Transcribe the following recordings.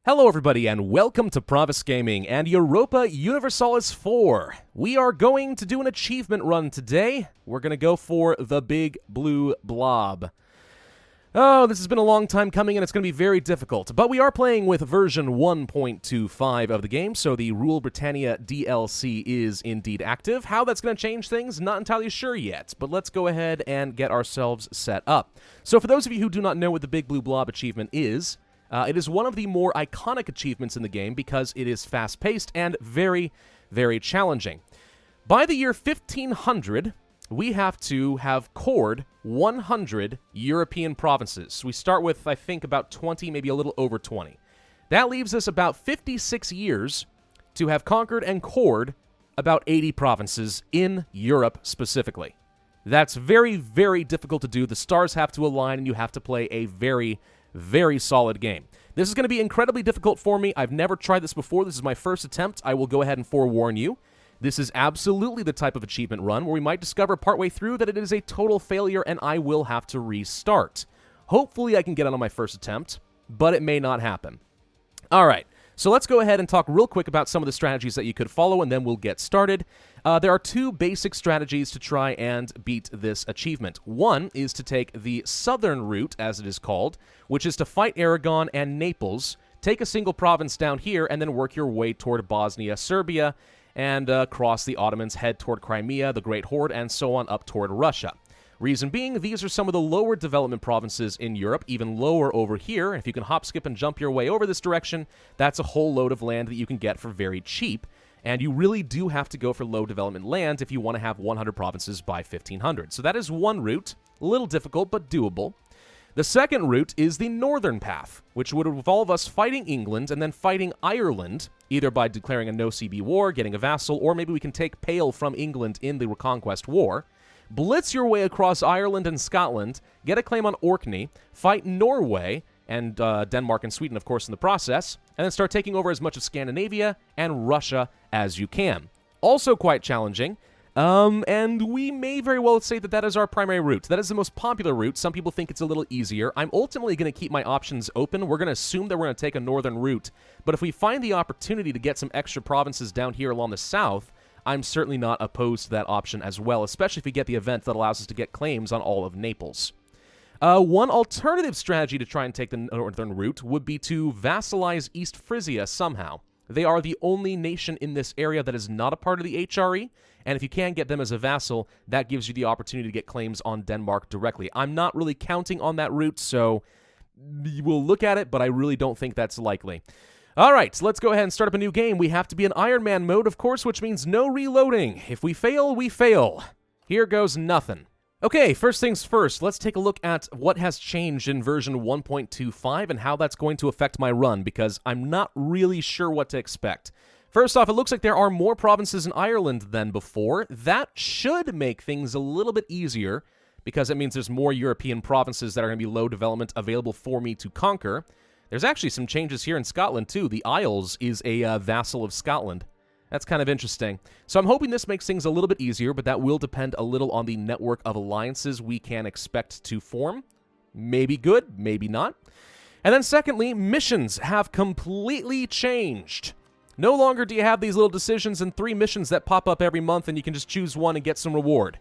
Hello everybody and welcome to Pravus Gaming and Europa Universalis 4. We are going to do an achievement run today. We're going to go for the Big Blue Blob. Oh, this has been a long time coming and it's going to be very difficult, but we are playing with version 1.25 of the game, so the Rule Britannia DLC is indeed active. How that's going to change things, not entirely sure yet, but let's go ahead and get ourselves set up. So for those of you who do not know what the Big Blue Blob achievement is, it is one of the more iconic achievements in the game because it is fast-paced and very, very challenging. By the year 1500, we have to have cored 100 European provinces. We start with, I think, about 20, maybe a little over 20. That leaves us about 56 years to have conquered and cored about 80 provinces in Europe specifically. That's very, very difficult to do. The stars have to align and you have to play a very solid game. This is going to be incredibly difficult for me. I've never tried this before. This is my first attempt. I will go ahead and forewarn you. This is absolutely the type of achievement run where we might discover partway through that it is a total failure and I will have to restart. Hopefully I can get it on my first attempt, but it may not happen. Alright, so let's go ahead and talk real quick about some of the strategies that you could follow and then we'll get started. There are two basic strategies to try and beat this achievement. One is to take the southern route, as it is called, which is to fight Aragon and Naples, take a single province down here, and then work your way toward Bosnia, Serbia, and cross the Ottomans, head toward Crimea, the Great Horde, and so on up toward Russia. Reason being, these are some of the lower development provinces in Europe, even lower over here. If you can hop, skip, and jump your way over this direction, that's a whole load of land that you can get for very cheap. And you really do have to go for low development land if you want to have 100 provinces by 1500. So that is one route, a little difficult but doable. The second route is the northern path, which would involve us fighting England and then fighting Ireland, either by declaring a no-CB war, getting a vassal, or maybe we can take Pale from England in the Reconquest War. Blitz your way across Ireland and Scotland, get a claim on Orkney, fight Norway, and Denmark and Sweden, of course, in the process, and then start taking over as much of Scandinavia and Russia as you can. Also quite challenging, and we may very well say that that is our primary route. That is the most popular route. Some people think it's a little easier. I'm ultimately going to keep my options open. We're going to assume that we're going to take a northern route, but if we find the opportunity to get some extra provinces down here along the south, I'm certainly not opposed to that option as well, especially if we get the event that allows us to get claims on all of Naples. One alternative strategy to try and take the northern route would be to vassalize East Frisia somehow. They are the only nation in this area that is not a part of the HRE, and if you can get them as a vassal, that gives you the opportunity to get claims on Denmark directly. I'm not really counting on that route, so we'll look at it, but I really don't think that's likely. Alright, so let's go ahead and start up a new game. We have to be in Iron Man mode, of course, which means no reloading. If we fail, we fail. Here goes nothing. Okay, first things first, let's take a look at what has changed in version 1.25 and how that's going to affect my run, because I'm not really sure what to expect. First off, it looks like there are more provinces in Ireland than before. That should make things a little bit easier, because it means there's more European provinces that are going to be low development available for me to conquer. There's actually some changes here in Scotland, too. The Isles is a vassal of Scotland. That's kind of interesting. So I'm hoping this makes things a little bit easier, but that will depend a little on the network of alliances we can expect to form. Maybe good, maybe not. And then secondly, missions have completely changed. No longer do you have these little decisions and 3 missions that pop up every month and you can just choose one and get some reward.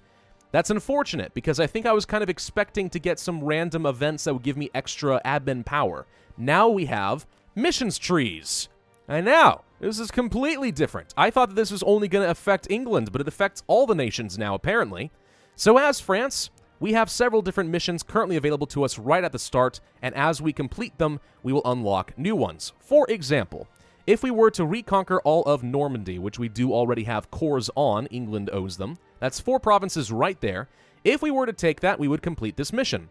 That's unfortunate, because I think I was kind of expecting to get some random events that would give me extra admin power. Now we have missions trees. And now, this is completely different. I thought that this was only going to affect England, but it affects all the nations now, apparently. So as France, we have several different missions currently available to us right at the start, and as we complete them, we will unlock new ones. For example, if we were to reconquer all of Normandy, which we do already have cores on, England owns them, that's 4 provinces right there. If we were to take that, we would complete this mission.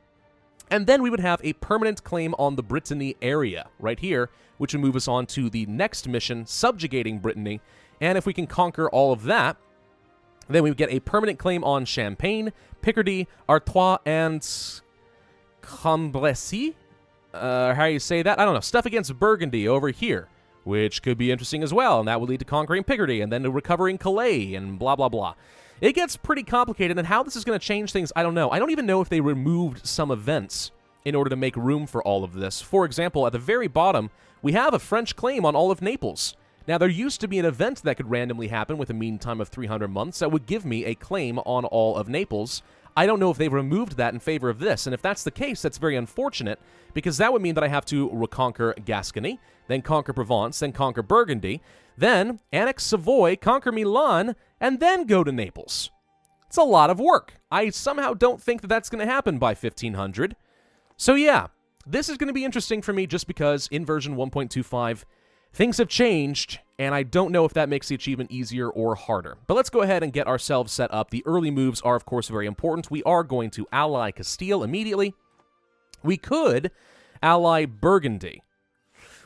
And then we would have a permanent claim on the Britannia area, right here, which would move us on to the next mission, subjugating Brittany. And if we can conquer all of that, then we would get a permanent claim on Champagne, Picardy, Artois, and Cambrésis? How you say that? I don't know. Stuff against Burgundy over here, which could be interesting as well, and that would lead to conquering Picardy, and then to recovering Calais, and blah, blah, blah. It gets pretty complicated, and how this is going to change things, I don't know. I don't even know if they removed some events in order to make room for all of this. For example, at the very bottom, We have a French claim on all of Naples. Now, there used to be an event that could randomly happen with a mean time of 300 months that would give me a claim on all of Naples. I don't know if they've removed that in favor of this, and if that's the case, that's very unfortunate, because that would mean that I have to reconquer Gascony, then conquer Provence, then conquer Burgundy, then annex Savoy, conquer Milan, and then go to Naples. It's a lot of work. I somehow don't think that that's going to happen by 1500. So yeah, this is going to be interesting for me just because in version 1.25, things have changed, and I don't know if that makes the achievement easier or harder. But let's go ahead and get ourselves set up. The early moves are, of course, very important. We are going to ally Castile immediately. We could ally Burgundy,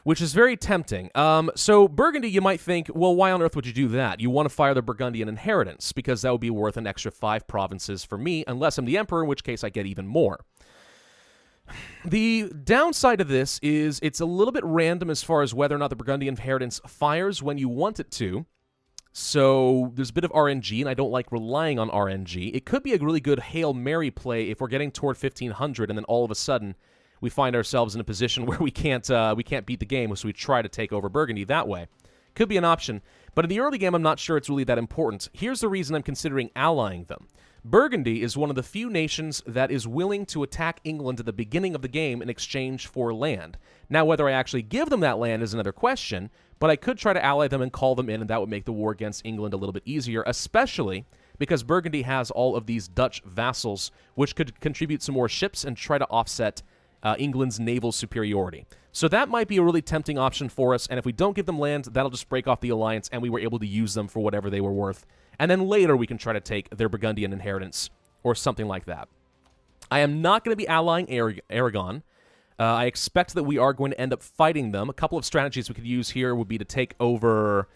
which is very tempting. So Burgundy, you might think, well, why on earth would you do that? You want to fire the Burgundian inheritance, because that would be worth an extra 5 provinces for me, unless I'm the emperor, in which case I get even more. The downside of this is it's a little bit random as far as whether or not the Burgundian inheritance fires when you want it to. So there's a bit of RNG, and I don't like relying on RNG. It could be a really good Hail Mary play if we're getting toward 1500, and then all of a sudden we find ourselves in a position where we can't beat the game, so we try to take over Burgundy that way. Could be an option, but in the early game I'm not sure it's really that important. Here's the reason I'm considering allying them. Burgundy is one of the few nations that is willing to attack England at the beginning of the game in exchange for land. Now, whether I actually give them that land is another question, but I could try to ally them and call them in, and that would make the war against England a little bit easier, especially because Burgundy has all of these Dutch vassals, which could contribute some more ships and try to offset England's naval superiority. So that might be a really tempting option for us, and if we don't give them land, that'll just break off the alliance, and we were able to use them for whatever they were worth. And then later we can try to take their Burgundian inheritance, or something like that. I am not going to be allying Aragon. I expect that we are going to end up fighting them. A couple of strategies we could use here would be to take over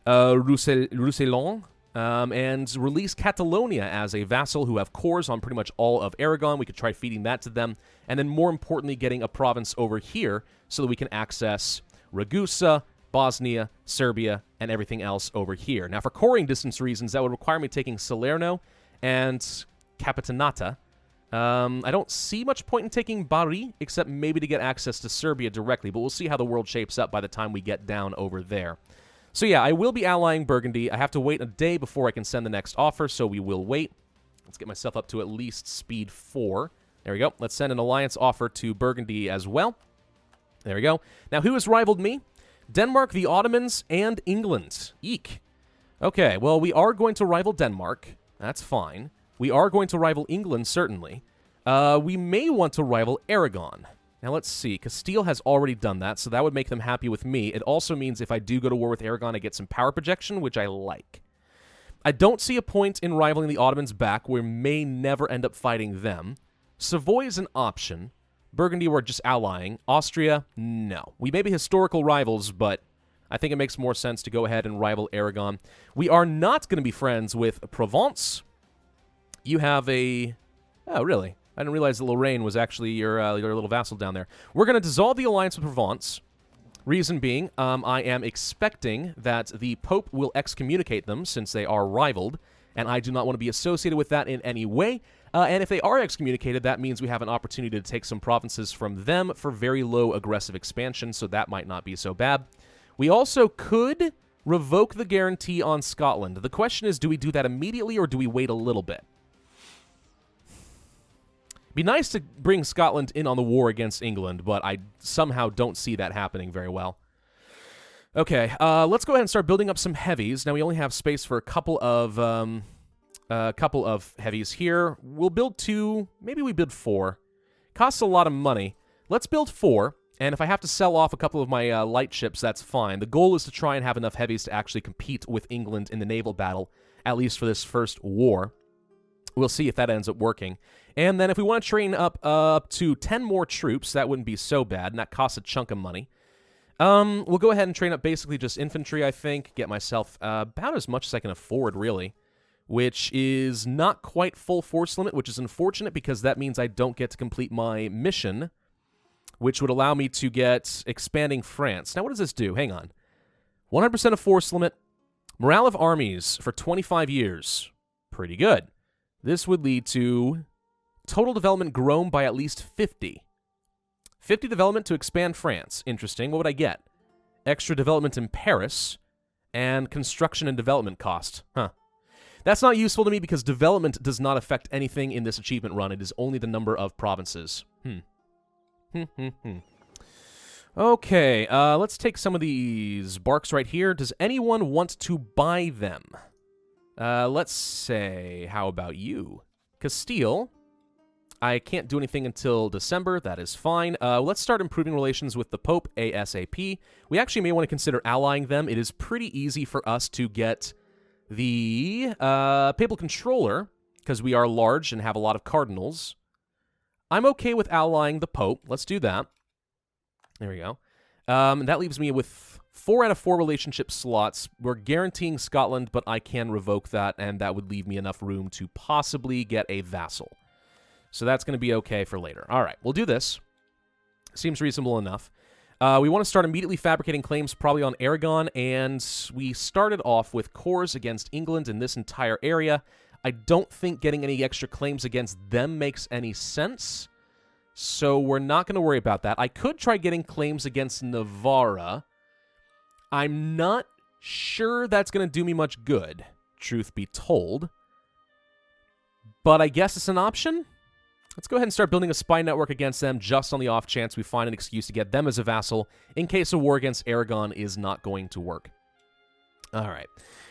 Roussillon, and release Catalonia as a vassal who have cores on pretty much all of Aragon. We could try feeding that to them, and then more importantly getting a province over here so that we can access Ragusa, Bosnia, Serbia, and everything else over here. Now, for coring distance reasons, that would require me taking Salerno and Capitanata. I don't see much point in taking Bari, except maybe to get access to Serbia directly, but we'll see how the world shapes up by the time we get down over there. So yeah, I will be allying Burgundy. I have to wait a day before I can send the next offer, so we will wait. Let's get myself up to at least speed 4. There we go. Let's send an alliance offer to Burgundy as well. There we go. Now, who has rivaled me? Denmark, the Ottomans, and England. Eek. Okay, well, we are going to rival Denmark. That's fine. We are going to rival England, certainly. We may want to rival Aragon. Now, let's see. Castile has already done that, so that would make them happy with me. It also means if I do go to war with Aragon, I get some power projection, which I like. I don't see a point in rivaling the Ottomans back. We may never end up fighting them. Savoy is an option. Burgundy, we're just allying. Austria, no. We may be historical rivals, but I think it makes more sense to go ahead and rival Aragon. We are not going to be friends with Provence. You have a... Oh, really? I didn't realize that Lorraine was actually your little vassal down there. We're going to dissolve the alliance with Provence. Reason being, I am expecting that the Pope will excommunicate them since they are rivaled, and I do not want to be associated with that in any way. And if they are excommunicated, that means we have an opportunity to take some provinces from them for very low aggressive expansion, so that might not be so bad. We also could revoke the guarantee on Scotland. The question is, do we do that immediately or do we wait a little bit? Be nice to bring Scotland in on the war against England, but I somehow don't see that happening very well. Okay, let's go ahead and start building up some heavies. Now, we only have space for a couple of heavies here. We'll build 2, maybe we build 4. Costs a lot of money. Let's build 4, and if I have to sell off a couple of my light ships, that's fine. The goal is to try and have enough heavies to actually compete with England in the naval battle, at least for this first war. We'll see if that ends up working. And then if we want to train up to 10 more troops, that wouldn't be so bad, and that costs a chunk of money. We'll go ahead and train up basically just infantry, I think. Get myself about as much as I can afford, really. Which is not quite full force limit, which is unfortunate because that means I don't get to complete my mission, which would allow me to get expanding France. Now, what does this do? Hang on. 100% of force limit. Morale of armies for 25 years. Pretty good. This would lead to total development grown by at least 50. 50 development to expand France. Interesting. What would I get? Extra development in Paris and construction and development cost. Huh. That's not useful to me because development does not affect anything in this achievement run. It is only the number of provinces. Okay, let's take some of these barks right here. Does anyone want to buy them? Let's say, how about you? Castile. I can't do anything until December. That is fine. Let's start improving relations with the Pope ASAP. We actually may want to consider allying them. It is pretty easy for us to get the Papal Controller, because we are large and have a lot of cardinals. I'm okay with allying the Pope. Let's do that. There we go. That leaves me with 4 out of 4 relationship slots. We're guaranteeing Scotland, but I can revoke that, and that would leave me enough room to possibly get a vassal. So that's going to be okay for later. All right, we'll do this. Seems reasonable enough. We want to start immediately fabricating claims probably on Aragon, and we started off with cores against England in this entire area. I don't think getting any extra claims against them makes any sense, so we're not going to worry about that. I could try getting claims against Navarra. I'm not sure that's going to do me much good, truth be told, but I guess it's an option. Let's go ahead and start building a spy network against them just on the off chance we find an excuse to get them as a vassal in case a war against Aragon is not going to work. All right.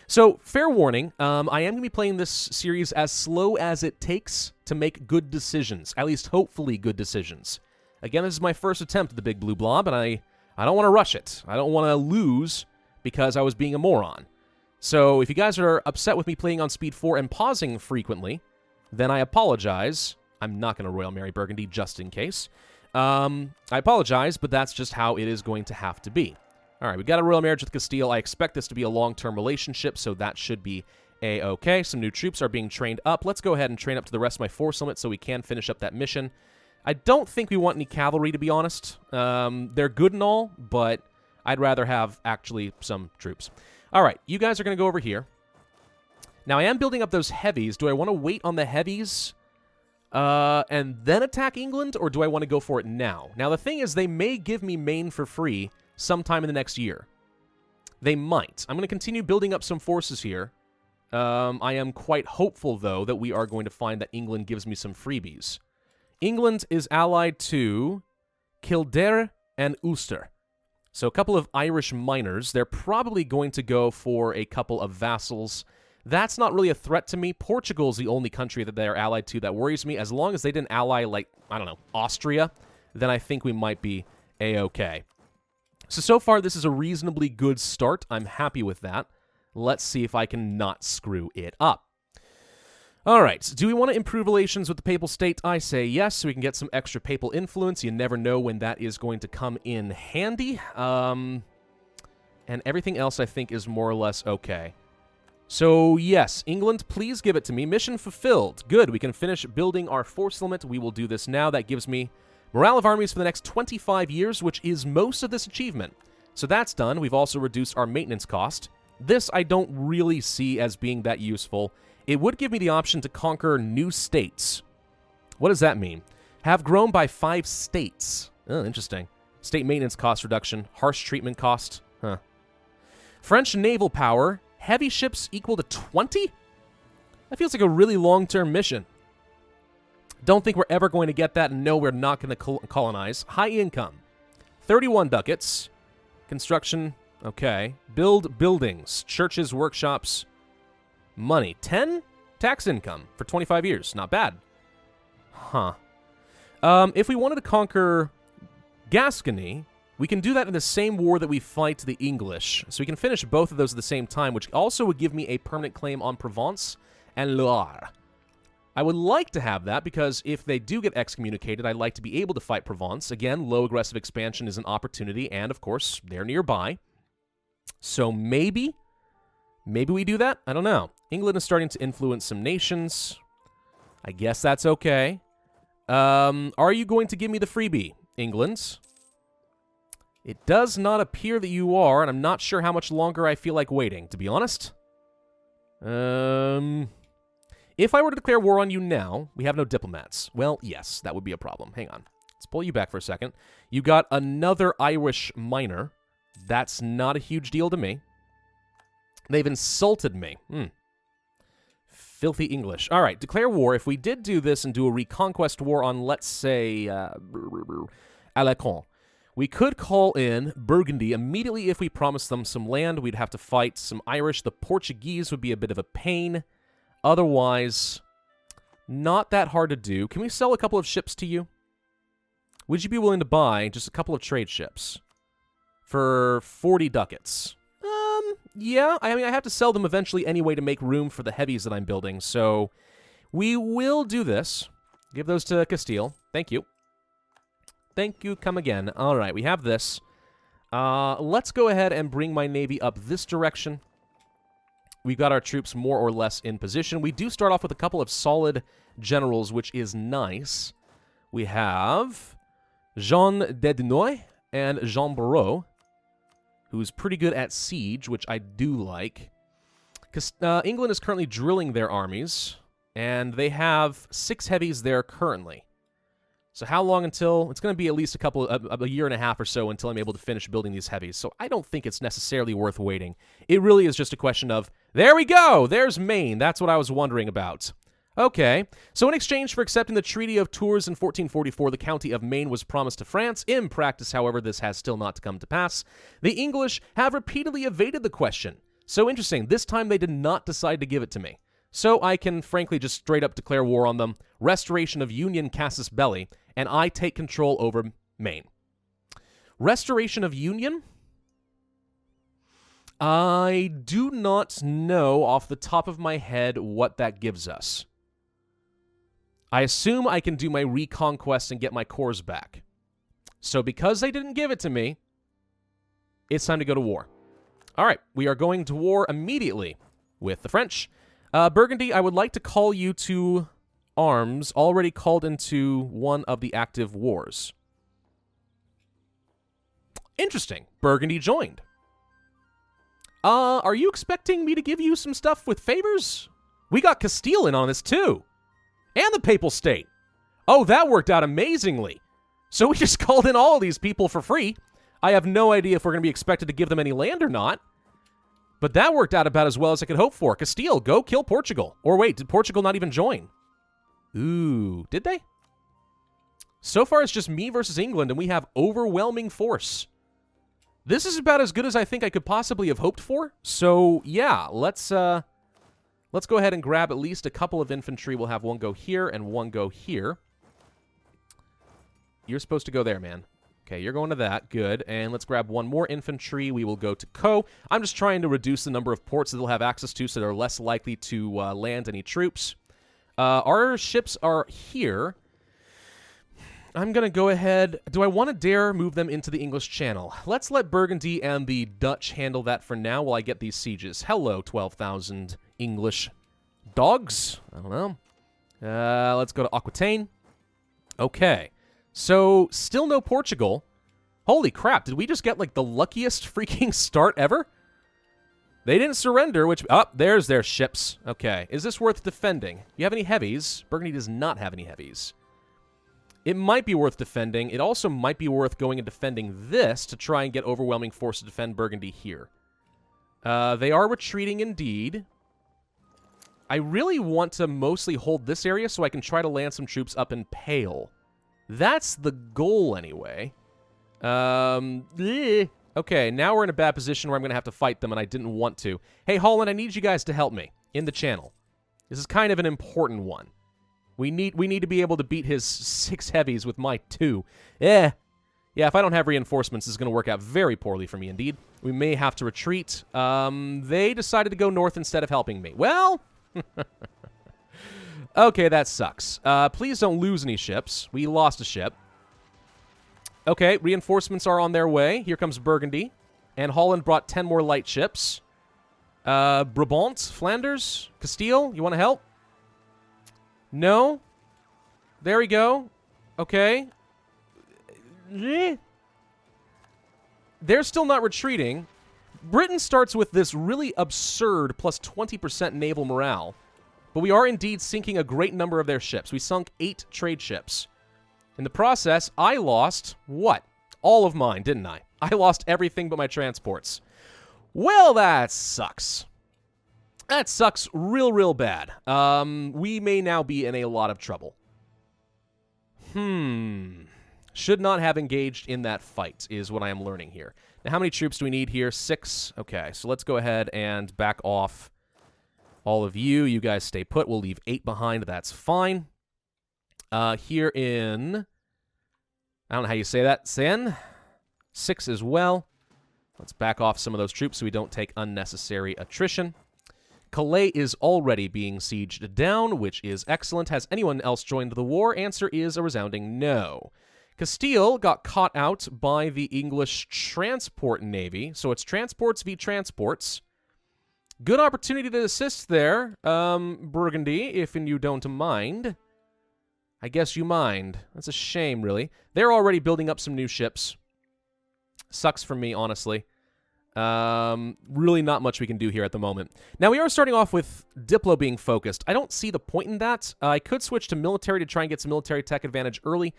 So, fair warning, I am going to be playing this series as slow as it takes to make good decisions, at least hopefully good decisions. Again, this is my first attempt at the Big Blue Blob, and I don't want to rush it. I don't want to lose because I was being a moron. So, if you guys are upset with me playing on speed 4 and pausing frequently, then I apologize. I'm not going to Royal Mary Burgundy just in case. I apologize, but that's just how it is going to have to be. All right, we got a royal marriage with Castile. I expect this to be a long-term relationship, so that should be a-okay. Some new troops are being trained up. Let's go ahead and train up to the rest of my force limit so we can finish up that mission. I don't think we want any cavalry, to be honest. They're good and all, but I'd rather have actually some troops. All right, you guys are going to go over here. Now, I am building up those heavies. Do I want to wait on the heavies and then attack England, or do I want to go for it now? Now, the thing is, they may give me Maine for free sometime in the next year. They might. I'm going to continue building up some forces here. I am quite hopeful, though, that we are going to find that England gives me some freebies. England is allied to Kildare and Ulster. So a couple of Irish miners. They're probably going to go for a couple of vassals. That's not really a threat to me. Portugal's the only country that they're allied to that worries me. As long as they didn't ally, like, I don't know, Austria, then I think we might be a-okay. So far, this is a reasonably good start. I'm happy with that. Let's see if I can not screw it up. All right, do we want to improve relations with the Papal State? I say yes, so we can get some extra papal influence. You never know when that is going to come in handy. And everything else, I think, is more or less okay. So, yes, England, please give it to me. Mission fulfilled. Good, we can finish building our force limit. We will do this now. That gives me morale of armies for the next 25 years, which is most of this achievement. So that's done. We've also reduced our maintenance cost. This I don't really see as being that useful. It would give me the option to conquer new states. What does that mean? Have grown by 5 states. Oh, interesting. State maintenance cost reduction. Harsh treatment cost. Huh. French naval power. Heavy ships equal to 20? That feels like a really long-term mission. Don't think we're ever going to get that, and no, we're not going to colonize. High income. 31 ducats. Construction, okay. Build buildings. Churches, workshops. Money. 10 tax income for 25 years. Not bad. Huh. If we wanted to conquer Gascony, we can do that in the same war that we fight the English. So we can finish both of those at the same time, which also would give me a permanent claim on Provence and Loire. I would like to have that, because if they do get excommunicated, I'd like to be able to fight Provence. Again, low aggressive expansion is an opportunity, and of course, they're nearby. So maybe we do that? I don't know. England is starting to influence some nations. I guess that's okay. Are you going to give me the freebie, England? It does not appear that you are, and I'm not sure how much longer I feel like waiting, to be honest. If I were to declare war on you now, we have no diplomats. Well, yes, that would be a problem. Hang on. Let's pull you back for a second. You got another Irish minor. That's not a huge deal to me. They've insulted me. Filthy English. All right, declare war. If we did do this and do a reconquest war on, let's say, Aragon, we could call in Burgundy immediately if we promised them some land. We'd have to fight some Irish. The Portuguese would be a bit of a pain. Otherwise, not that hard to do. Can we sell a couple of ships to you? Would you be willing to buy just a couple of trade ships for 40 ducats? Yeah. I mean, I have to sell them eventually anyway to make room for the heavies that I'm building, so we will do this. Give those to Castile. Thank you. Thank you. Come again. All right, we have this. Let's go ahead and bring my navy up this direction. We've got our troops more or less in position. We do start off with a couple of solid generals, which is nice. We have Jean Dedenoy and Jean Barreau, who's pretty good at siege, which I do like. England is currently drilling their armies, and they have 6 heavies there currently. So how long until... It's going to be at least a year and a half or so until I'm able to finish building these heavies, so I don't think it's necessarily worth waiting. It really is just a question of, there we go! There's Maine. That's what I was wondering about. Okay, so in exchange for accepting the Treaty of Tours in 1444, the county of Maine was promised to France. In practice, however, this has still not come to pass. The English have repeatedly evaded the question. So interesting, this time they did not decide to give it to me. So I can frankly just straight up declare war on them, restoration of Union Casus Belli, and I take control over Maine. Restoration of Union? I do not know off the top of my head what that gives us. I assume I can do my reconquest and get my cores back. So because they didn't give it to me, it's time to go to war. All right, we are going to war immediately with the French. Burgundy, I would like to call you to arms, already called into one of the active wars. Interesting. Burgundy joined. Are you expecting me to give you some stuff with favors? We got Castile in on this too. And the Papal State. Oh, that worked out amazingly. So we just called in all of these people for free. I have no idea if we're going to be expected to give them any land or not. But that worked out about as well as I could hope for. Castile, go kill Portugal. Or wait, did Portugal not even join? Ooh, did they? So far, it's just me versus England, and we have overwhelming force. This is about as good as I think I could possibly have hoped for. So, yeah, let's go ahead and grab at least a couple of infantry. We'll have one go here and one go here. You're supposed to go there, man. Okay, you're going to that. Good. And let's grab one more infantry. We will go to Co. I'm just trying to reduce the number of ports that they'll have access to so they're less likely to land any troops. Our ships are here. I'm going to go ahead. Do I want to dare move them into the English Channel? Let's let Burgundy and the Dutch handle that for now while I get these sieges. Hello, 12,000 English dogs. I don't know. Let's go to Aquitaine. Okay. So, still no Portugal. Holy crap, did we just get, like, the luckiest freaking start ever? They didn't surrender, which... Oh, there's their ships. Okay. Is this worth defending? You have any heavies? Burgundy does not have any heavies. It might be worth defending. It also might be worth going and defending this to try and get overwhelming force to defend Burgundy here. They are retreating indeed. I really want to mostly hold this area so I can try to land some troops up in Pale. That's the goal anyway. Okay, now we're in a bad position where I'm going to have to fight them, and I didn't want to. Hey, Holland, I need you guys to help me in the channel. This is kind of an important one. We need to be able to beat his 6 heavies with my 2. Yeah, if I don't have reinforcements, this is going to work out very poorly for me indeed. We may have to retreat. They decided to go north instead of helping me. Well... Okay, that sucks. Please don't lose any ships. We lost a ship. Okay, reinforcements are on their way. Here comes Burgundy. And Holland brought 10 more light ships. Brabant, Flanders, Castile, you want to help? No? There we go. Okay. They're still not retreating. Britain starts with this really absurd plus 20% naval morale. But we are indeed sinking a great number of their ships. We sunk 8 trade ships. In the process, I lost what? All of mine, didn't I? I lost everything but my transports. Well, that sucks. That sucks real bad. We may now be in a lot of trouble. Should not have engaged in that fight is what I am learning here. Now, how many troops do we need here? 6. Okay, so let's go ahead and back off all of you. You guys stay put. We'll leave 8 behind. That's fine. Here in... I don't know how you say that. Sen? 6 as well. Let's back off some of those troops so we don't take unnecessary attrition. Calais is already being sieged down, which is excellent. Has anyone else joined the war? Answer is a resounding no. Castile got caught out by the English transport navy, so it's transports v transports. Good opportunity to assist there, Burgundy, if you don't mind. I guess you mind. That's a shame, really. They're already building up some new ships. Sucks for me, honestly. Really not much we can do here at the moment. Now, we are starting off with Diplo being focused. I don't see the point in that. I could switch to military to try and get some military tech advantage early,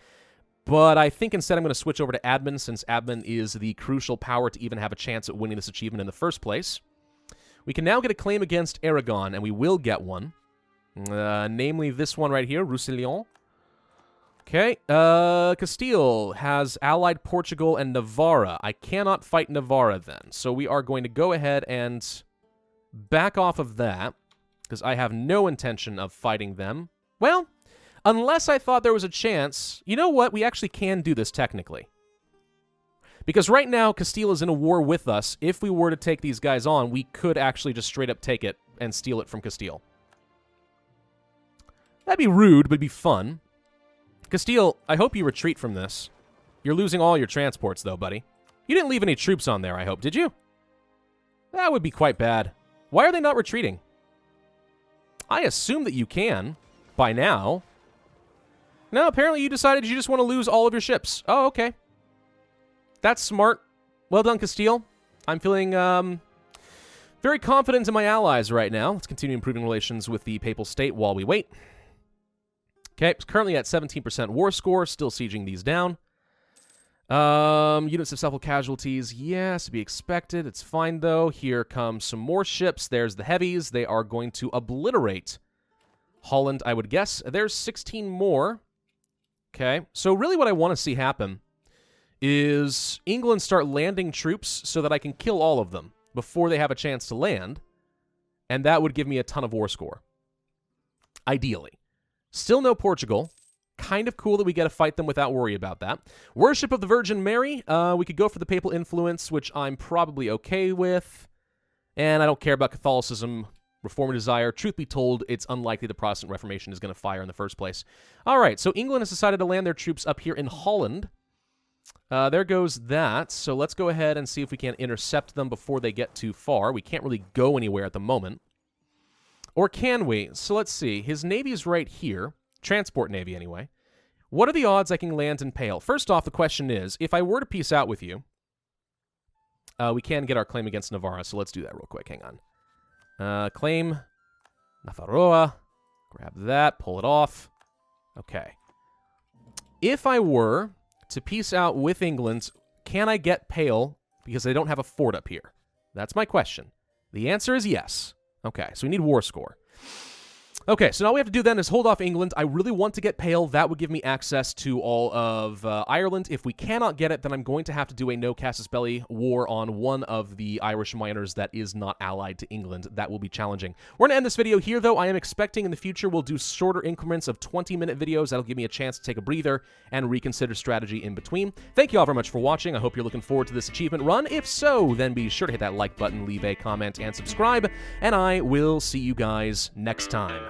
but I think instead I'm going to switch over to admin, since admin is the crucial power to even have a chance at winning this achievement in the first place. We can now get a claim against Aragon, and we will get one. Namely this one right here, Roussillon. Okay, Castile has allied Portugal and Navarra. I cannot fight Navarra then, so we are going to go ahead and back off of that, because I have no intention of fighting them. Well, unless I thought there was a chance. You know what? We actually can do this technically. Because right now, Castile is in a war with us. If we were to take these guys on, we could actually just straight up take it and steal it from Castile. That'd be rude, but it'd be fun. Castile, I hope you retreat from this. You're losing all your transports, though, buddy. You didn't leave any troops on there, I hope, did you? That would be quite bad. Why are they not retreating? I assume that you can, by now. No, apparently you decided you just want to lose all of your ships. Oh, okay. That's smart. Well done, Castile. I'm feeling very confident in my allies right now. Let's continue improving relations with the Papal State while we wait. Okay, it's currently at 17% war score, still sieging these down. Units of self casualties, yes, to be expected. It's fine, though. Here comes some more ships. There's the heavies. They are going to obliterate Holland, I would guess. There's 16 more. Okay, so really what I want to see happen is England start landing troops so that I can kill all of them before they have a chance to land, and that would give me a ton of war score. Ideally. Still no Portugal. Kind of cool that we get to fight them without worry about that. Worship of the Virgin Mary. We could go for the papal influence, which I'm probably okay with. And I don't care about Catholicism, Reform desire. Truth be told, it's unlikely the Protestant Reformation is going to fire in the first place. All right, so England has decided to land their troops up here in Holland. There goes that. So let's go ahead and see if we can intercept them before they get too far. We can't really go anywhere at the moment. Or can we? So let's see. His navy's right here. Transport navy, anyway. What are the odds I can land in Pale? First off, the question is, if I were to peace out with you, we can get our claim against Navarra, so let's do that real quick. Hang on. Claim Navarra. Grab that. Pull it off. Okay. If I were to peace out with England, can I get Pale because they don't have a fort up here? That's my question. The answer is yes. Okay, so we need war score. Okay, so now all we have to do then is hold off England. I really want to get Pale. That would give me access to all of Ireland. If we cannot get it, then I'm going to have to do a no casus belli war on one of the Irish minors that is not allied to England. That will be challenging. We're going to end this video here, though. I am expecting in the future we'll do shorter increments of 20-minute videos. That'll give me a chance to take a breather and reconsider strategy in between. Thank you all very much for watching. I hope you're looking forward to this achievement run. If so, then be sure to hit that like button, leave a comment, and subscribe, and I will see you guys next time.